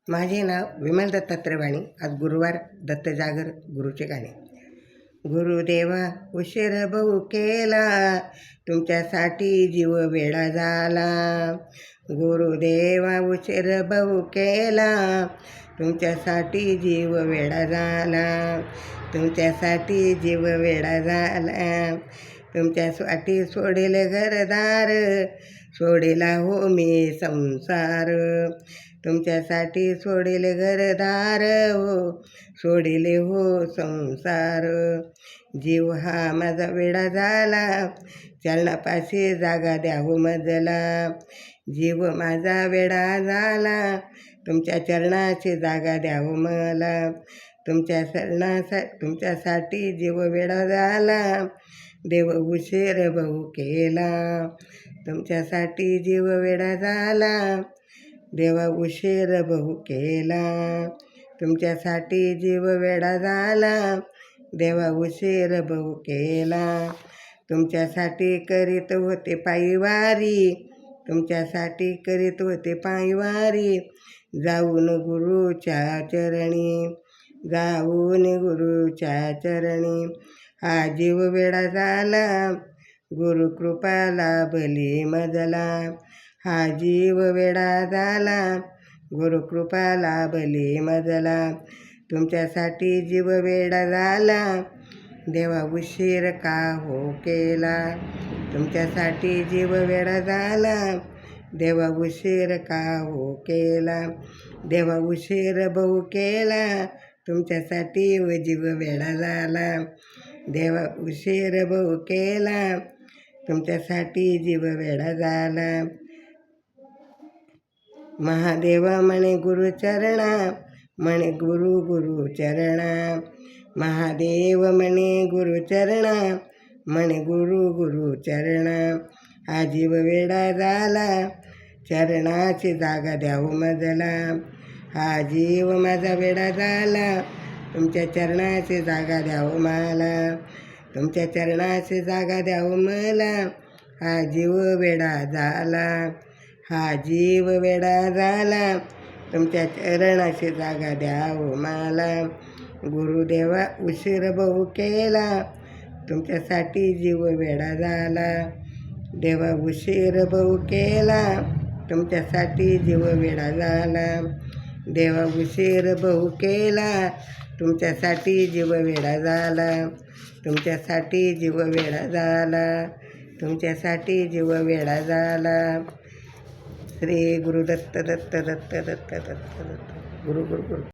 माझे नाव विमल दत्तात्रय वाणी. आज गुरुवार, दत्त जागर, गुरुचे गाणे. गुरुदेवा उशीर बहु केला, तुमच्यासाठी जीव वेडा झाला. गुरुदेवा उशीर बहु केला, तुमच्यासाठी जीव वेडा झाला. तुमच्यासाठी जीव वेडा झाला. तुमच्यासाठी सोडेल घरदार, सोडेला हो मी संसार. तुमच्यासाठी सोडेल घरदार हो, सोडेले हो संसार. जीव हा माझा वेडा झाला, चरणापाशी जागा द्या हो मजला. जीव माझा वेडा झाला, तुमच्या चरणाची जागा द्या हो मला. तुमच्यासाठी जीव वेडा झाला, देव उशीर बहु केला. तुमच्यासाठी जीव वेडा झाला, देवा उशीर बहु केला. तुमच्यासाठी जीव वेडा झाला, देवा उशीर बहु केला. तुमच्यासाठी करीत होते पायवारी, तुमच्यासाठी करीत होते पायवारी. जाऊन गुरुच्या चरणी, जाऊन गुरुच्या चरणी. हा जीव वेडा झाला, गुरुकृपा लाभली मजला. हा जीव वेडा झाला, गुरुकृपा लाभली मजला. तुमच्यासाठी जीव वेडा झाला, देवा उशीर का हो केला. तुमच्यासाठी जीव वेडा झाला, देवा उशीर का हो केला. देवा उशीर बहु केला, तुमच्यासाठी जीव वेडा झाला. देवा उशीर बहु केला, तुमच्यासाठी जीव वेडा झाला. महादेव म्हणे गुरुचरणा, म्हणे गुरु चरणा. महादेव म्हणे गुरुचरणा, म्हणे गुरु चरणा. हा जीव वेडा झाला, चरणाची जागा द्याव मजला. हा जीव माझा वेडा झाला, तुमच्या चरणाची जागा द्याव मला. तुमच्या चरणाची जागा द्याव मला. हा जीव वेडा झाला, हा जीव वेडा झाला, तुमच्या चरणाची जागा द्याव मला. गुरुदेवा उशीर बहु केला, तुमच्यासाठी जीव वेडा झाला. देवा उशीर बहु केला, तुमच्यासाठी जीव वेडा झाला. देवा उशीर बहु केला, तुमच्यासाठी जीव वेडा झाला. तुमच्यासाठी जीव वेडा झाला, तुमच्यासाठी जीव वेडा झाला. श्री गुरुदत्त दत्त दत्त दत्त दत्त दत्त गुरु गुरु गुरु.